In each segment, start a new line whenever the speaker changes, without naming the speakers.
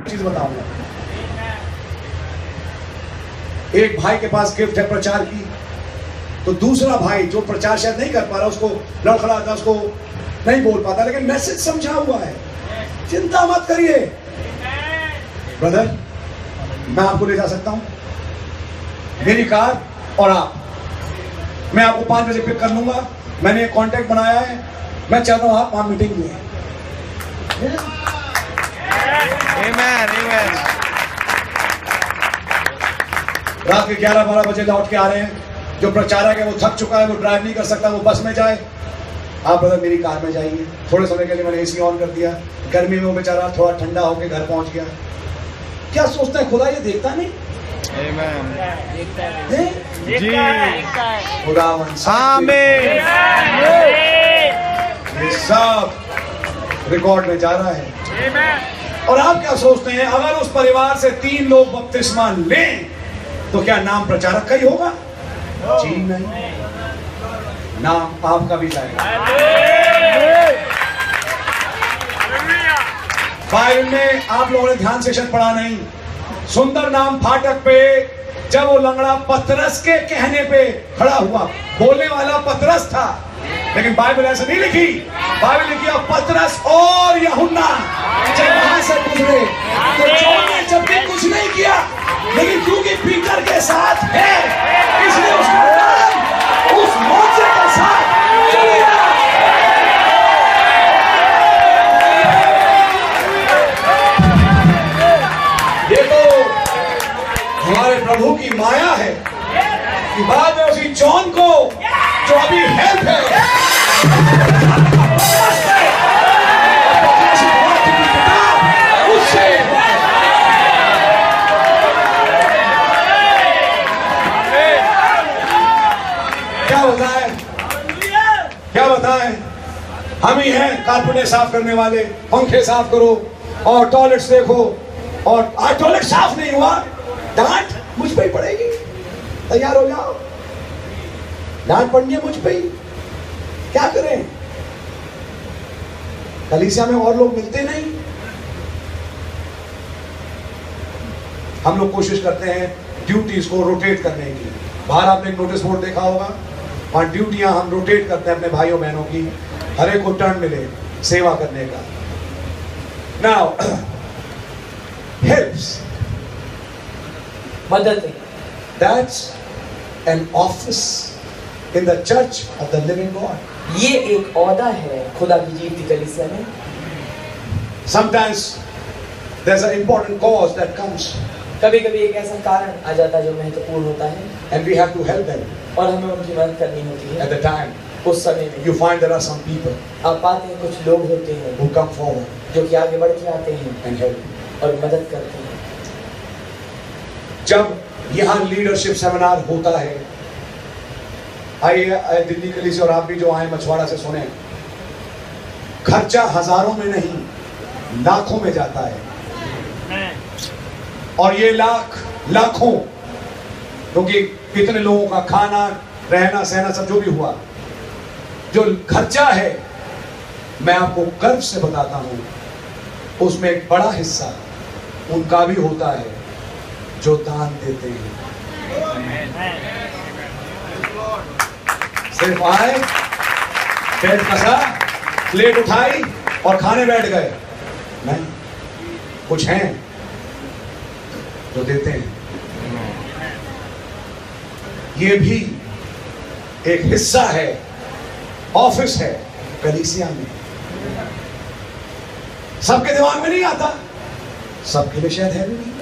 चीज बताऊंगा। एक भाई के पास गिफ्ट है प्रचार की, तो दूसरा भाई जो प्रचार शायद नहीं कर पा रहा, उसको लड़खड़ाता, उसको नहीं बोल पाता, लेकिन मैसेज समझा हुआ है। चिंता मत करिए ब्रदर, मैं आपको ले जा सकता हूं, मेरी कार और आप, मैं आपको 5 बजे पिक कर लूंगा। मैंने एक कॉन्टेक्ट बनाया है, मैं चाहता हूं आप वहां मीटिंग में। रात के 11-12 बजे लौट के आ रहे हैं। जो प्रचारक है वो थक चुका है, वो ड्राइव नहीं कर सकता, वो बस में जाए। आप ब्रदर मेरी कार में जाइए। थोड़े समय के लिए मैंने एसी ऑन कर दिया, गर्मी में वो बेचारा थोड़ा ठंडा होकर घर पहुंच गया। क्या सोचता है खुदा, ये देखता नहीं? खुदावन ये सब रिकॉर्ड में जा रहा है। और आप क्या सोचते हैं, अगर उस परिवार से 3 लोग बपतिस्मा लें तो क्या नाम प्रचारक का ही होगा? जी नहीं, नाम आपका भी जाएगा। बाइबल में आप लोगों ने ध्यान सेशन पढ़ा नहीं, सुंदर नाम फाटक पे जब वो लंगड़ा पतरस के कहने पे खड़ा हुआ, बोलने वाला पतरस था, लेकिन बाइबल ऐसे नहीं लिखी। बाइबल लिखी पतरस और यूहन्ना जब वहां से गुजरे तो जॉन ने जब भी कुछ नहीं किया, लेकिन क्योंकि पीटर के साथ है इसलिए उसका नाम उस मोर्चे के साथ जुड़ गया। ये तो हमारे प्रभु की माया है कि बाद में उसी जॉन को जो अभी हेल्प है उससे क्या बताएं, हम ही हैं कारपेट साफ करने वाले। पंखे साफ करो और टॉयलेट्स देखो, और आज टॉयलेट साफ नहीं हुआ, डांट मुझ पे ही पड़ेगी। तैयार हो जाओ, डांट पड़नी है मुझ पे ही। क्या करें, कलीसिया में और लोग मिलते नहीं। हम लोग कोशिश करते हैं ड्यूटीज को रोटेट करने की। बाहर आपने एक नोटिस बोर्ड देखा होगा, वहां ड्यूटियां हम रोटेट करते हैं अपने भाइयों बहनों की, हर एक को टर्न मिले सेवा करने का। नाउ हेल्प्स,
मदद,
that's an office in the church of the living God.
ये एक ओहदा है खुदा की जीवती कलीसिया में।
Sometimes there's an important cause that comes,
कभी कभी एक ऐसा कारण आ जाता है जो महत्वपूर्ण होता है,
and we have to help them
और हमें उनकी मदद करनी होती है।
at the time.
उस समय में
You find there are some people
आप पाते हैं कुछ लोग होते हैं
who come forward
जो कि आगे बढ़ के आते हैं
and help.
और मदद करते हैं।
जब यहाँ लीडरशिप सेमिनार होता है, आइए दिल्ली कलीसिया और आप भी जो आए मछवाड़ा से सुने, खर्चा हजारों में नहीं लाखों में जाता है। और ये लाखों, क्योंकि कितने लोगों का खाना रहना सहना सब जो भी हुआ, जो खर्चा है, मैं आपको गर्व से बताता हूं, उसमें एक बड़ा हिस्सा उनका भी होता है जो दान देते हैं। सिर्फ आए, पेट कसा, प्लेट उठाई और खाने बैठ गए, नहीं, कुछ हैं जो देते हैं। ये भी एक हिस्सा है, ऑफिस है कलीसिया में। सबके दिमाग में नहीं आता, सबके लिए शायद है भी नहीं,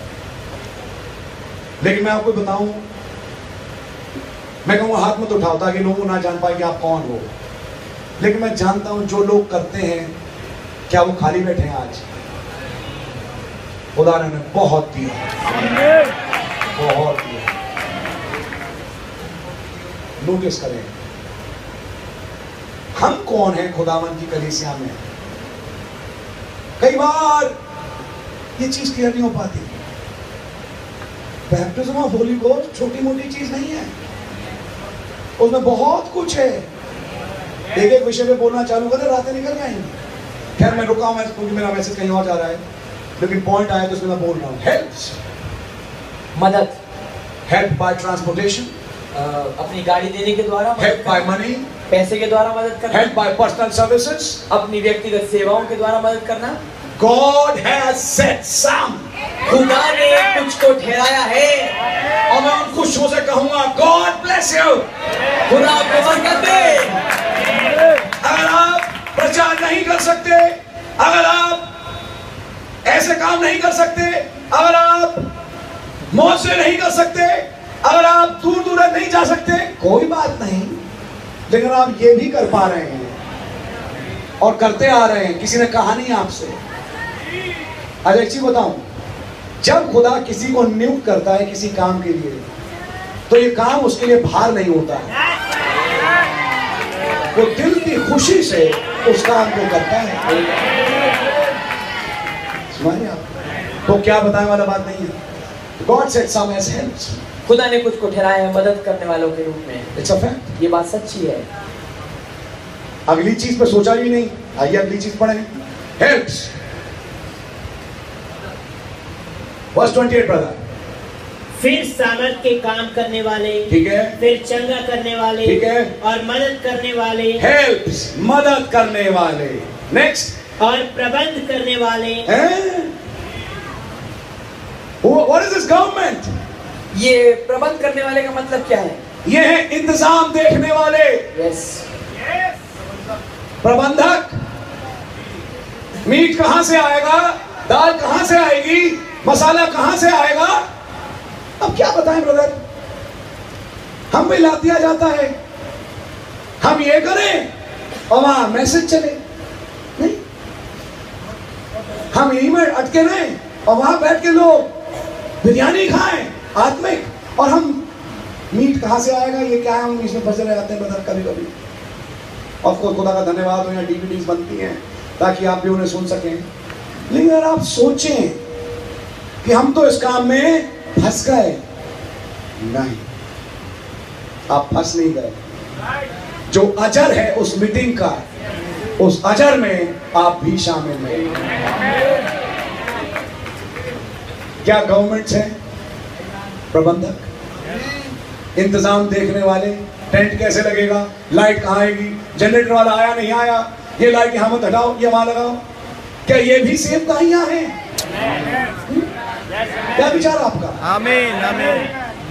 लेकिन मैं आपको बताऊं, मैं कहूँगा हाथ मत उठाओ ताकि लोग ना जान पाए कि आप कौन हो, लेकिन मैं जानता हूं जो लोग करते हैं, क्या वो खाली बैठे हैं आज? खुदा ने बहुत दिया, बहुत दिया। नोटिस करें, हम कौन हैं खुदावन की कलीसिया में? कई बार ये चीज क्लियर नहीं हो पाती। बैप्टिज्म ऑफ होली गोस्ट छोटी मोटी चीज नहीं है, उसमें बहुत कुछ है। एक एक विषय पे बोलना चालू करें, रातें निकल जाएंगी। खैर मैं रुका हूं, क्योंकि मेरा मैसेज कहीं और जा रहा है। लेकिन पॉइंट आया तो इसमें मैं बोल रहा हूँ हेल्प्स,
मदद,
हेल्प बाय ट्रांसपोर्टेशन,
अपनी गाड़ी देने के द्वारा मदद
हेल्प बाय
करना,
मनी,
पैसे के द्वारा मदद करना,
हेल्प बाय पर्सनल सर्विसेज।
अपनी व्यक्तिगत सेवाओं के द्वारा मदद करना।
God has set some,
खुदा ने कुछ को ठहराया है,
और मैं उन खुशियों से कहूंगा God bless you।
खुदा आपको बरकत दे।
अगर आप प्रचार नहीं कर सकते, अगर आप ऐसे काम नहीं कर सकते, अगर आप मौज से नहीं कर सकते, अगर आप दूर दूर नहीं जा सकते, कोई बात नहीं, लेकिन आप ये भी कर पा रहे हैं और करते आ रहे हैं, किसी ने कहा नहीं आपसे। आज एक चीज बताऊं, जब खुदा किसी को नियुक्त करता है किसी काम के लिए, तो ये काम उसके लिए भार नहीं होता है, वो दिल की खुशी से उस काम को करता है। समझिए आप? तो क्या बताने वाला बात नहीं है। God said some as helps.
खुदा ने कुछ को ठहराया है मदद करने वालों के रूप में।
It's a fact.
ये बात सच्ची है।
अगली चीज पे सोचा भी नहीं, आइए अगली चीज पढ़ें। Helps. Verse 28 brother.
फिर सामर्थ के काम करने वाले,
ठीक है,
फिर चंगा करने वाले,
ठीक है,
और मदद करने वाले,
Helps, मदद करने वाले। Next.
और प्रबंध करने वाले।
What is this government?
ये प्रबंध करने वाले का मतलब क्या है?
ये है इंतजाम देखने वाले,
यस,
प्रबंधक। मीट कहां से आएगा, दाल कहां से आएगी, मसाला कहां से आएगा। अब क्या बताएं ब्रदर, हम पे ला दिया जाता है, हम ये करें और वहां मैसेज चले नहीं, हम यहीं में अटके रहें और वहां बैठ के लोग बिरयानी खाएं आत्मिक, और हम मीट कहां से आएगा, ये क्या है, हम इसमें फंसे रह जाते हैं ब्रदर कभी कभी। और खुदा का धन्यवाद हो, यहाँ डीवीडीज बनती हैं ताकि आप भी उन्हें सुन सकें। लेकिन अगर आप सोचें कि हम तो इस काम में फंस गए, नहीं, आप फंस नहीं गए। जो अजर है उस मीटिंग का, उस अजर में आप भी शामिल हैं। क्या गवर्नमेंट्स हैं प्रबंधक, इंतजाम देखने वाले, टेंट कैसे लगेगा, लाइट कहाँ आएगी, जनरेटर वाला आया नहीं आया, ये लाइट यहाँ मत हटाओ, ये वहां लगाओ, क्या ये भी सेम कहानियां हैं? क्या विचार आपका?
आमीन आमीन।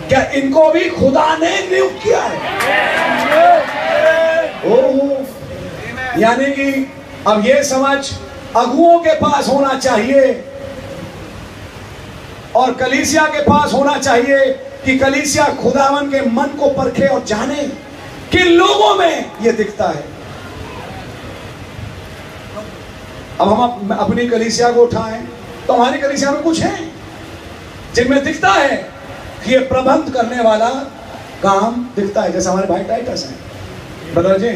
क्या इनको भी खुदा ने नियुक्त किया है? ओह, यानी कि अब ये समझ अगुओं के पास होना चाहिए और कलीसिया के पास होना चाहिए कि कलीसिया खुदावन के मन को परखे और जाने कि लोगों में ये दिखता है। अब हम अपनी कलीसिया को उठाएं तो हमारी कलीसिया में कुछ है जिनमें दिखता है कि ये प्रबंध करने वाला काम दिखता है। जैसे हमारे भाई टाइटस हैं, ब्रदर जी,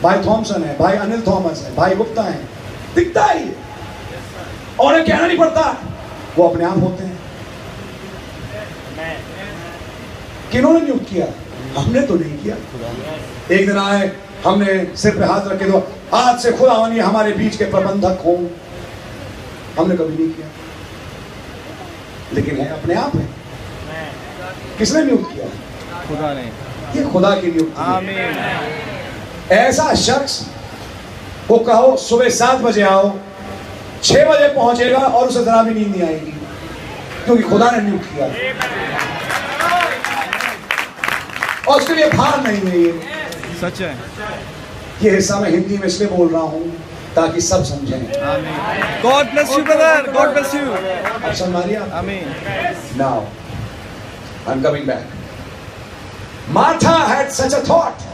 भाई थॉमसन है, भाई अनिल थॉमस है, भाई गुप्ता है, दिखता है ये, और ये कहना नहीं पड़ता, वो अपने आप होते हैं। किन्होंने नियुक्त किया? हमने तो नहीं किया। एक दिन आए, हमने सिर पे हाथ रखे तो आज से खुदावन ये हमारे बीच के प्रबंधक हो, हमने कभी नहीं किया, लेकिन है अपने आप है। किसने नियुक्त किया?
खुदा ने।
ये खुदा की नियुक्ति है।
आमीन।
ऐसा शख्स को कहो सुबह 7 बजे आओ, 6 बजे पहुंचेगा और उसे जरा भी नींद नहीं आएगी, क्योंकि खुदा ने नियुक्त किया और उसके लिए भार नहीं है। ये
सच है।
ये हिस्सा मैं हिंदी में इसलिए बोल रहा हूं ताकि सब समझें।
आमीन। God bless you brother, God bless you.
अब समझ आ रही है?
आमीन।
Now, I'm coming back. Martha had such a thought.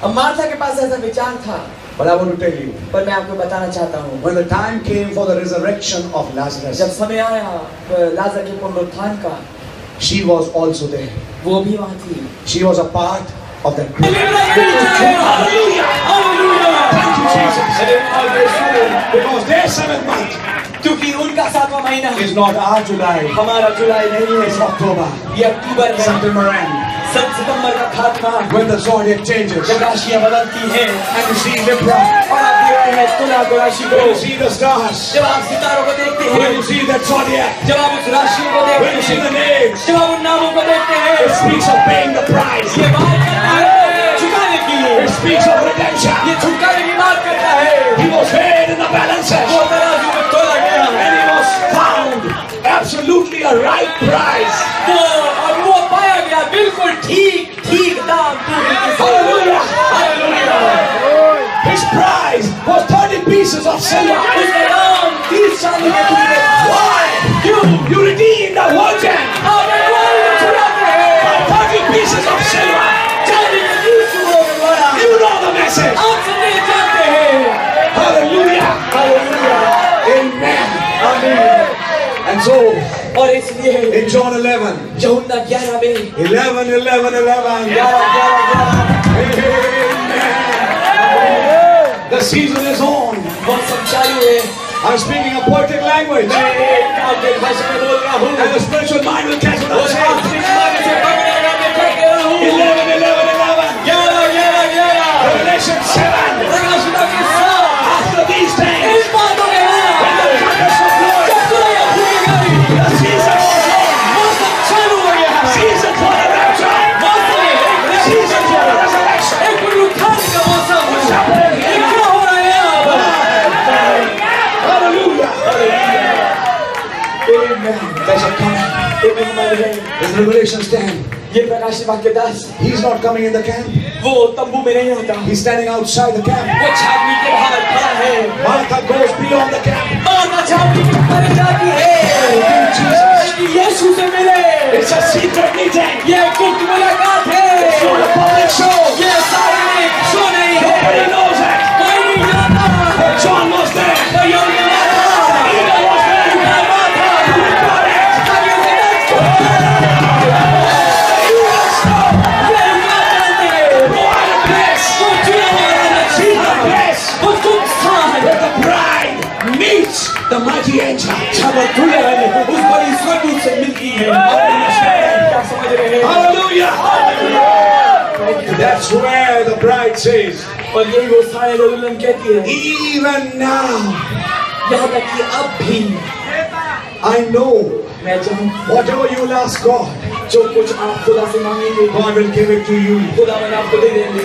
अब मार्था के पास ऐसा विचार था,
But I want to tell you,
पर मैं आपको बताना चाहता हूँ,
when the time came for the resurrection of Lazarus,
जब समय आया लाजर के पुनरुत्थान का,
she was also there.
वो भी वहाँ थी।
She was a part of that group. Hallelujah! Thank you, Jesus. Because their 7th month
क्योंकि उनका 7वां महीना
is not our July,
हमारा जुलाई नहीं है,
it's October.
ये अक्टूबर है।
September end.
सितंबर का खात्मा,
when the zodiac changes,
जब राशियां बदलती हैं
and you see Libra,
और आप देखते हैं तुला को राशि को,
when you see the stars,
जब आप सितारों को देखते
when
हैं,
you see that zodiac,
जब आप उस राशियों को देखते
when you see
हैं,
the names,
जब आप उन नामों को देखते हैं,
it speaks of paying the price.
ये बात करता है चुकाने की,
It speaks of redemption.
ये छुटकारे की बात करता है।
He was weighed in the balances,
वो तराजू में तोला गया
and he was found absolutely a right price.
और वो पाया गया बिल्कुल ठीक दाम।
Hallelujah! His price was 30 pieces of silver.
उसका दाम 30 चांदी के टुकड़े।
Why? You redeemed a virgin
आप एक वाली को छुड़ाते हैं
by 30 pieces of silver.
चांदी के 30 टुकड़ों के द्वारा।
You know the message.
आप संदेश जानते हैं।
Hallelujah!
हालेलुया।
Amen.
आमीन।
And so,
और इसलिए
in John 11,
यूहन्ना 11 में
11, 11, 11,
11
the season is on.
मौसम चालू है।
I'm speaking a poetic language,
मैं एक काव्य भाषा में बोल रहा हूँ।
and the spiritual mind will catch what
और
I'm saying.
आत्मिक मार्ग से पकड़ेगा मैं कह रहा हूँ।
11, 11, 11.
11
Revelation 7.
प्रकाशिका के साथ
After these things,
इन बातों के बाद
when the trumpets of glory,
जब तुरंत फूंकी गई,
the season was on.
मौसम चालू हो गया।
Season for the rapture.
मौसम
Season for the resurrection.
एक पुनरुत्थान का मौसम। ये क्या हो रहा है अब?
Hallelujah.
Amen.
There's a coming.
Amen हमारे हैं।
In Revelation 10,
ये प्रकाशित वाक्य 10
he's not coming in the camp.
वो तंबू में नहीं होता,
He's standing outside the camp.
वो छावनी के बाहर खड़ा है।
Martha goes beyond the camp.
माता छावनी के ऊपर जाती है कि यीशु से मिले।
It's a secret meeting.
ये गुप्त मुलाकात है।
It's not a public show.
ये सार्वजनिक शो नहीं है।
Nobody knows it.
कोई नहीं जानता।
But John was there.
पर यूहन्ना था।
Peter was there.
यूहन्ना था।
Who got it?
आगे से ये यूहन्ना जानते हैं।
Go out of place.
वो चुना हुआ
See the place
वो गुप्त स्थान
where the bride meets the mighty angel.
जब दुल्हन उस बड़ी स्वर्गदूत से मिलती है। क्या समझ रहे हैं?
Hallelujah. That's where the bride says,
और यही वो सारे दुल्हन कहती है,
even now
यहाँ तक कि अब भी
I know
मैं जानूं
whatever you will ask God,
जो कुछ आप खुदा से मांगेंगे
God will give it to you.
खुदा मैंने आपको दे देंगे।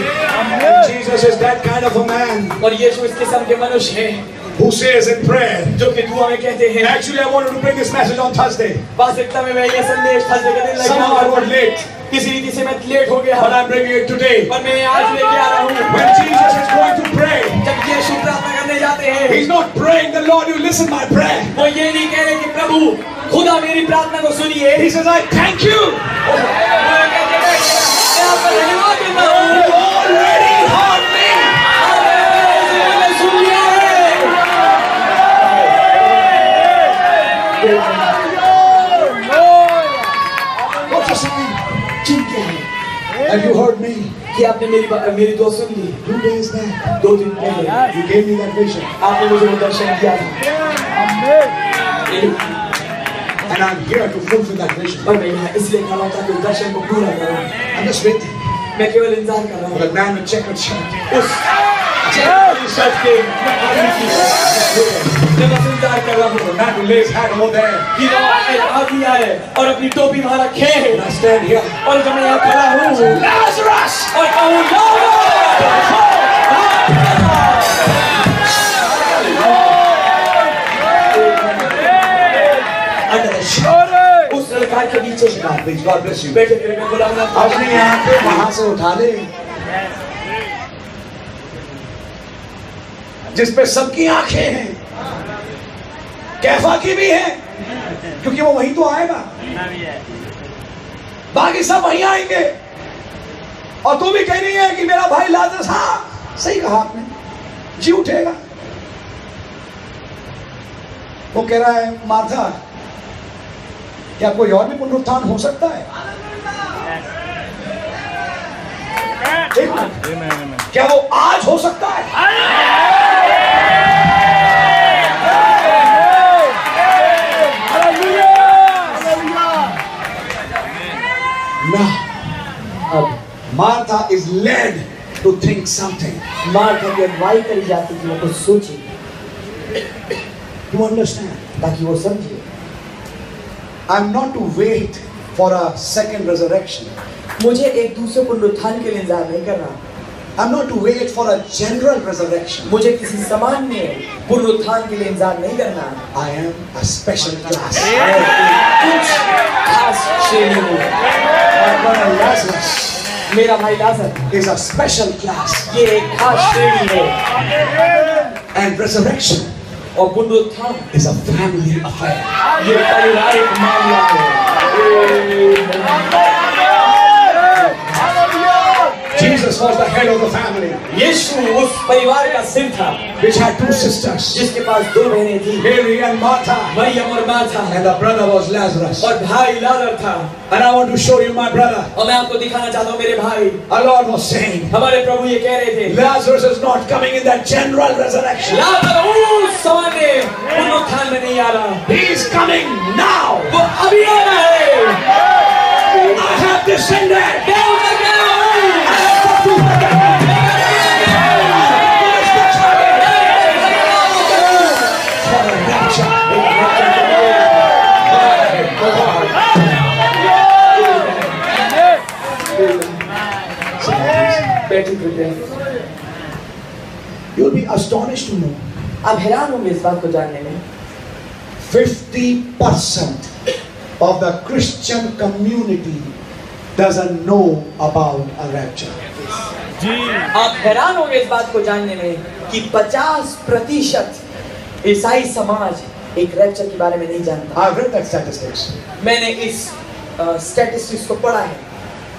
And Jesus is that kind of a man
और यीशु इस किस्म के मनुष्य हैं
who says in prayer.
जो कि दुआ में कहते हैं।
Actually, I wanted to bring this message on Thursday.
वास्तविकता में मैं ये संदेश थर्सडे के दिन
Somehow I got late,
किसी रीति से मैं लेट हो गया
but I'm bringing it today.
और मैं आज लेके आ रहा हूँ।
When Jesus is going to pray,
जब यीशु प्रार्थना करने जाते हैं,
He's not praying the Lord, you listen my prayer.
वो ये नहीं कह रहे कि प्रभु खुदा मेरी प्रार्थना को सुनिए।
He says, I thank you.
वो कहते हैं मैं आपका धन्यवाद देता हूँ।
You already heard me.
मैंने सुन लिया है।
What you saying?
क्यों क्या है
Have you heard me?
कि आपने मेरी दुआ सुन ली?
2 days back,
2 दिन पहले
you gave me that vision.
आपने मुझे वो दर्शन दिया था
And I'm here to fulfill that vision.
और मैं यहाँ इसलिए खड़ा था कि उस दर्शन को पूरा करूँ।
I'm just waiting
मैं केवल इंतजार कर रहा
for that man with checkered shirt.
उस शर्ट के मैं बस इंतजार कर रहा
The
हूँ
man who lays hand over there.
कि वो आदमी आए और अपनी टोपी वहाँ रखे
And I stand here.
और जब मैं यहाँ खड़ा हूँ
Lazarus!
और कहूँ उस ललकार के नीचे
Please, God bless you.
बैठे थे मैं बोला
अपनी आंखें वहां से उठा ले जिस पे सबकी आंखें हैं, कैफा की भी हैं, क्योंकि वो वहीं तो आएगा, बाकी सब वहीं आएंगे। और तू भी कह रही है कि मेरा भाई लाजरस, हाँ सही कहा आपने, जी उठेगा। वो कह रहा है मार्था, क्या कोई और भी पुनरुत्थान हो सकता है? एक मिनट, क्या वो आज हो सकता है? Now, is led to think something.
Martha की अगुवाई करी जाती है कि वो कुछ सोचे,
You understand?
ताकि वो समझे।
I'm not to wait for a second resurrection.
मुझे एक दूसरे पुनरुत्थान के लिए इंतजार नहीं करना।
I'm not to wait for a general resurrection.
मुझे किसी सामान्य पुनरुत्थान के लिए इंतजार नहीं करना।
I am a special class.
कुछ खास श्रेणी में।
My brother Lazarus
मेरा भाई लाजर
is a special class.
ये एक खास श्रेणी है।
And resurrection
और पुनरुत्थान
is a family affair.
ये पारिवारिक मामला है।
Jesus was the head of the family,
यीशु उस परिवार का सिर था
which had two sisters,
जिसके पास दो बहनें थी,
Mary and Martha,
मरियम और Martha,
and the brother was Lazarus.
और भाई लाजर था।
And I want to show you, my brother,
और मैं आपको दिखाना चाहता हूँ मेरे भाई,
our Lord was saying,
हमारे प्रभु ये कह रहे थे,
Lazarus is not coming in that general resurrection.
लाजर उस सामान्य पुनरुत्थान में नहीं आ रहा,
He is coming now.
वो अभी आ रहा है।
I have descended.
मैं उतर गया हूँ।
You'll be astonished to know
आप हैरान होंगे इस बात को जानने में
50% of the Christian community doesn't know about a rapture.
आप हैरान होंगे इस बात को जानने में कि 50% ईसाई समाज एक रैप्चर के बारे में नहीं जानता।
I've read that statistics.
मैंने इस स्टैटिस्टिक्स को पढ़ा है।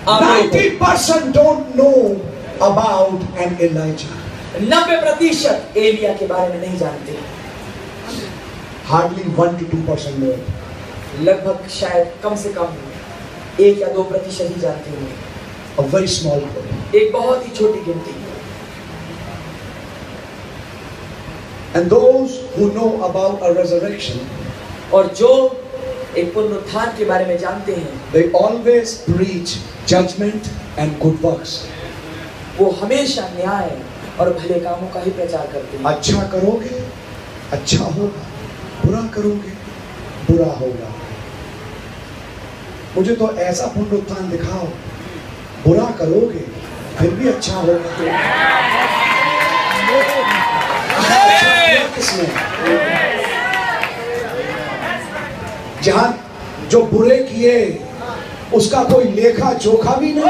आप लोगों को
90% don't know about an Elijah.
90% Elia के बारे में नहीं जानते।
Hardly 1 to 2% know.
लगभग शायद कम से कम 1 या 2% ही जानते होंगे।
A very small group.
एक बहुत ही छोटी गिनती।
And those who know about a resurrection,
और जो एक पुनरुत्थान के बारे में जानते हैं,
they always preach judgment and good works.
वो हमेशा न्याय और भले कामों का ही प्रचार करते हैं।
अच्छा करोगे अच्छा होगा, बुरा करोगे बुरा होगा। मुझे तो ऐसा पुनरुत्थान दिखाओ, बुरा करोगे फिर भी अच्छा होगा। किसने? जहां जो बुरे किए उसका कोई लेखा जोखा भी नहीं।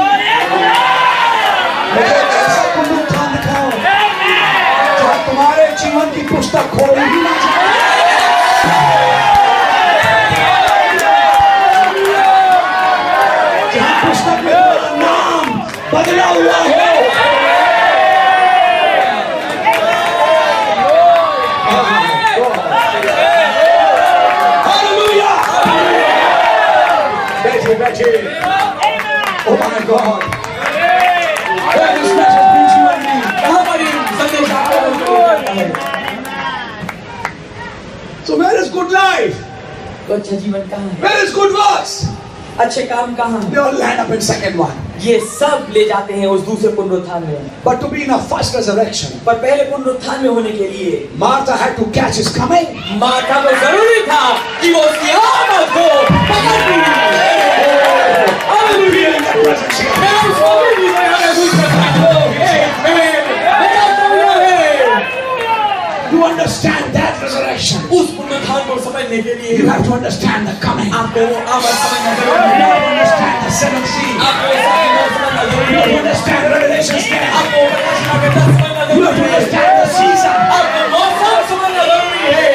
मुझे ऐसा पुनरुत्थान दिखाओ जहां तुम्हारे जीवन की पुस्तक खोली ही ना जाए। जहां पुस्तक में तुम्हारा नाम बदला हुआ हो। Oh my God! Where this message brings you and me.
कहाँ पर ये संदेश आपको है?
So where is good life?
तो अच्छा जीवन कहाँ है?
Where is good works?
अच्छे काम कहाँ
They
हैं?
all land up in second one.
ये सब ले जाते हैं उस दूसरे पुनरुत्थान में।
But to be in a first resurrection,
पर पहले पुनरुत्थान में होने के लिए
Martha had to catch his coming.
माता को जरूरी था कि वो उसकी आमद को पकड़ ली।
I'm feeling that presence here.
मैं उसको भी नहीं जानता दूसरे
To understand that resurrection,
उस पुनरुत्थान को समझने के लिए
you have to understand the coming.
आपको आमद समझना
You
जरूरी है।
have to understand the seven seals.
आपको सारी बात समझना
You
जरूरी
have to
है।
understand Revelation 10.
आपको प्रकाशिका के 10 समझना
You have to
जरूरी है।
understand the season.
आपको मौसम समझना जरूरी है।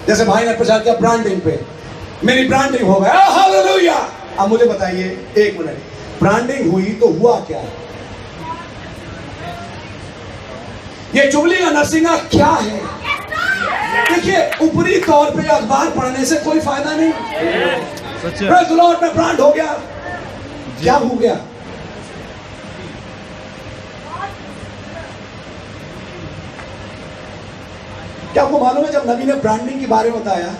जैसे भाई ने प्रचार किया ब्रांडिंग पे, मेरी ब्रांडिंग हो गया, हालेलुया। अब मुझे बताइए एक मिनट, ब्रांडिंग हुई तो हुआ क्या? ये जुबली का नरसिंगा क्या है? देखिए ऊपरी तौर पे अखबार पढ़ने से कोई फायदा नहीं।
सच है।
प्रेज़ द लॉर्ड में ब्रांड हो गया, क्या हो गया? क्या आपको मालूम है जब नबी ने ब्रांडिंग के बारे में बताया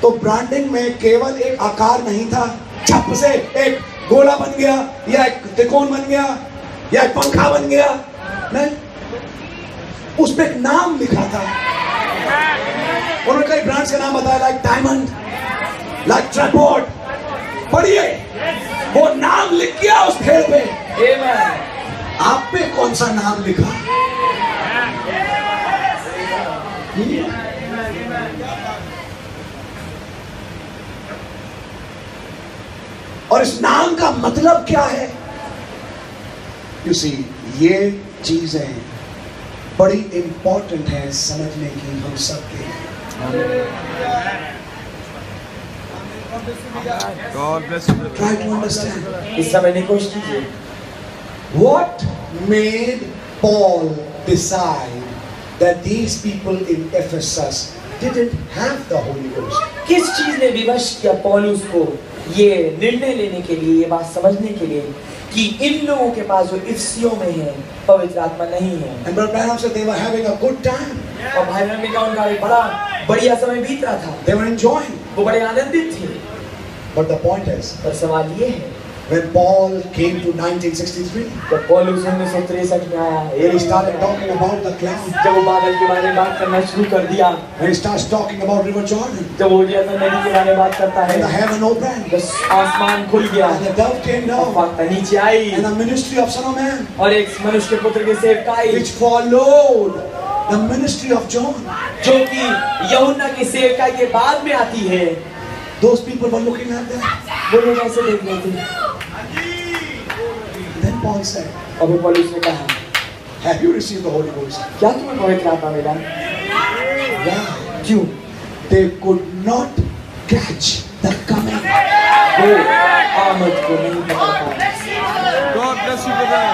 तो ब्रांडिंग में केवल एक आकार नहीं था, छप से एक गोला बन गया या एक त्रिकोण बन गया या एक पंखा बन गया, नहीं, उस पे एक नाम लिखा था। उन्होंने कई ब्रांड्स का नाम बताया, लाइक डायमंड, लाइक ट्राइपॉड। पढ़िए, वो नाम लिख गया उस भेड़ पे। आप पे कौन सा नाम लिखा? और इस नाम का मतलब क्या है? यू सी, ये चीजें बड़ी इंपॉर्टेंट है समझने की हम सबके लिए।
God bless you, brother.
Try to understand.
इस समय की कोशिश कीजिए।
What made Paul decide that these people in Ephesus didn't have the Holy Ghost?
किस चीज ने विवश किया पौलुस को ये निर्णय लेने के लिए, ये बात समझने के लिए कि इन लोगों के पास जो इफिसियों में है पवित्र आत्मा नहीं है।
And Brother Branham said they were having a good time.
और भाई ब्रैनम का उनका एक बड़ा बढ़िया समय बीत रहा था,
They were enjoying.
वो बड़े आनंदित थे।
But the point is,
पर सवाल ये है,
when Paul came to 1963,
जब पौलुस 1963 में आया,
when he started talking about the cloud,
जब वो बादल के बारे में बात करना शुरू कर दिया,
when he starts talking about River Jordan,
जब वो यरदन नदी के बारे में बात करता है,
and the heaven opened,
बस आसमान खुल गया,
and the dove came down,
फरिश्ता नीचे आई,
and the ministry of Son of Man,
और एक मनुष्य के पुत्र की सेवकाई,
which followed the ministry of John,
जो कि यूहन्ना की सेवकाई के बाद में आती है।
those people were looking at them.
वो लोग ऐसे देख रहे थे।
Then Paul said,
और वो पौलुस ने कहा,
have you received the Holy Ghost?
क्या तुम्हें पवित्र आत्मा मिला?
Why?
क्यों?
They could not catch the coming.
वो आमद को नहीं पकड़ पाए।
God bless you, brother.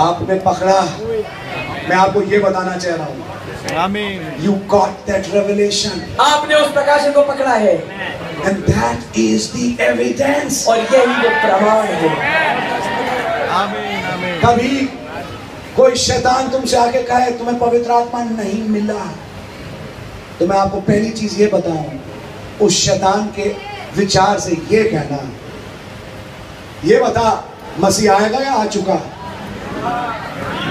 आपने पकड़ा। मैं आपको ये बताना चाह रहा हूँ,
Amen.
you got that revelation,
आपने उस प्रकाशन को पकड़ा है,
and that is the evidence.
और यही वो प्रमाण है।
Amen. Amen.
कभी कोई शैतान तुमसे आके कहे तुम्हें पवित्र आत्मा नहीं मिला, तो मैं आपको पहली चीज ये बताऊं, उस शैतान के विचार से ये कहना, ये बता मसीह आएगा या आ चुका?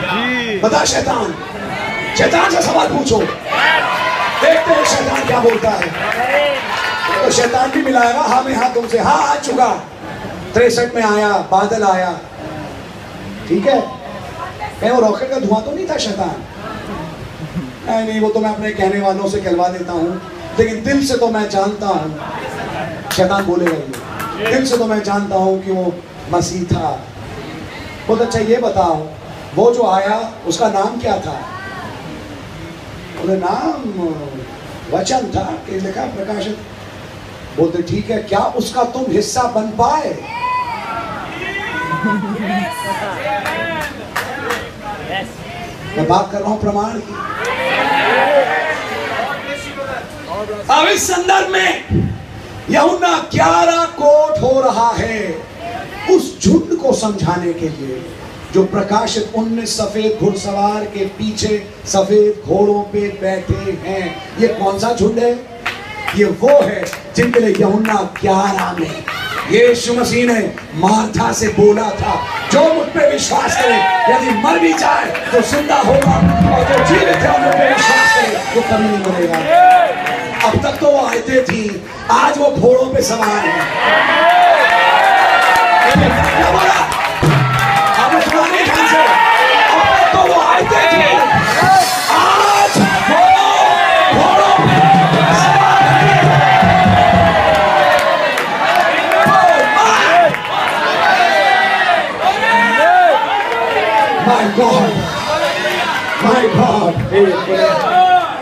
जी।
बता शैतान से सवाल पूछो, देखते हैं शैतान क्या बोलता है। तो शैतान भी मिलाएगा हाँ में हाँ तुमसे, हाँ आ चुका, 63 में आया, बादल आया, ठीक है। कहीं वो रॉकेट का धुआं तो नहीं था शैतान? नहीं, वो तो मैं अपने कहने वालों से कहलवा देता हूँ, लेकिन दिल से तो मैं जानता हूँ शैतान बोलेगा ये, दिल से तो मैं जानता हूँ कि वो मसीह था। बहुत अच्छा, ये बताओ वो जो आया उसका नाम क्या था? बोले नाम वचन था कि लिखा प्रकाशित। बोलते ठीक है, क्या उसका तुम हिस्सा बन पाए? मैं बात कर रहा हूं प्रमाण की। अब इस संदर्भ में यूहन्ना 11 कोट हो रहा है उस झुंड को समझाने के लिए जो प्रकाशित 19 सफेद घुड़सवार के पीछे सफेद घोड़ों पे बैठे हैं। ये कौन सा झुंड है? ये वो है जिनके लिए यूहन्ना 11 में यीशु मसीह ने मार्था से बोला था, जो मुझ पे विश्वास करे यदि मर भी जाए तो जिंदा होगा, और जो जीवित है मुझ पे विश्वास करे तो कभी नहीं मरेगा। अब तक तो वो आयतें थी, आज वो घोड़ों पे सवार है। क्या बोला? आपने सुना नहीं ध्यान से? अब तक तो वो आयतें थी, आज वो घोड़ों पे सवार है। My God, my God.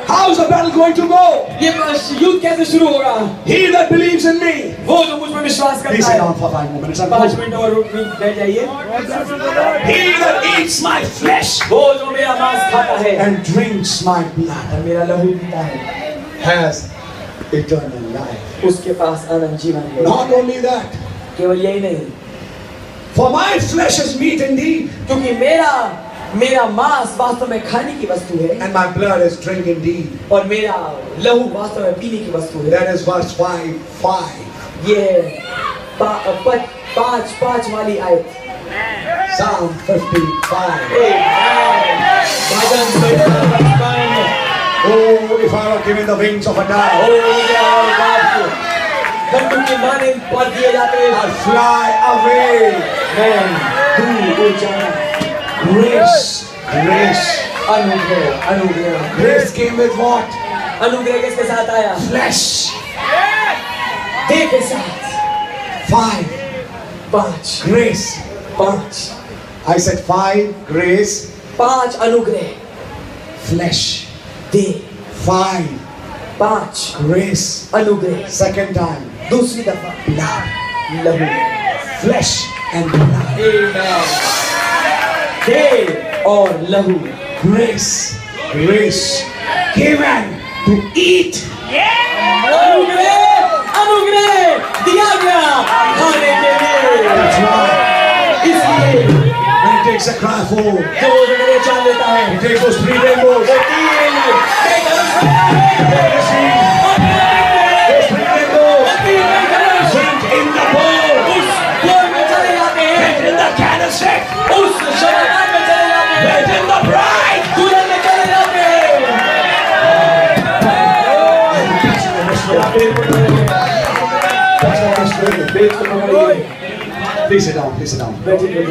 How is the battle going to go?
ये युद्ध कैसे शुरू होगा?
He that believes in me.
वो जो मुझ में विश्वास
Please
करता
sit
है।
down for 5 minutes.
5 मिनट और बैठ जाइए।
He that eats my flesh
वो जो मेरा मांस खाता है
and drinks my blood
और मेरा लहू पीता है,
has eternal life.
उसके पास अनंत जीवन है।
Not only that,
केवल यही नहीं,
for my flesh is meat indeed,
क्योंकि मेरा मेरा मांस वास्तव में खाने की वस्तु है
and my blood is drink indeed.
और मेरा लहू वास्तव में पीने की वस्तु है।
That is verse 5.
ये पाँच वाली आयत।
Psalm 55.
भजन 55 में।
Oh, if I were given the wings of a dove,
घंटों के माने पर दिए जाते हैं।
I'll fly away.
मैं दूर उड़ जाऊं।
Grace.
अनुग्रह।
Grace came with what?
अनुग्रह किसके साथ आया?
Flesh.
देह के साथ।
5.
5
Grace.
5
I said 5. Grace.
5 अनुग्रह।
Flesh.
देह।
5.
5
Grace.
अनुग्रह।
Second time.
दूसरी दफा
Blood.
लहू।
Flesh and blood.
देह और लहू।
Grace. Given to eat.
अनुग्रह दिया गया खाने के लिए।
That's right.
इसलिए
When he takes a cry for,
जो अनुग्रह चाह लेता है,
he takes those 3 rainbows.
वो 3
Those 3 rainbows. Drink in the bowl.
उस बोल में चले जाते हैं,
Get in the candlestick.
उस शराब में चले जाते हैं,
Get in the bride.
दुल्हन में चले जाते हैं।
Please sit down.
बैठिए।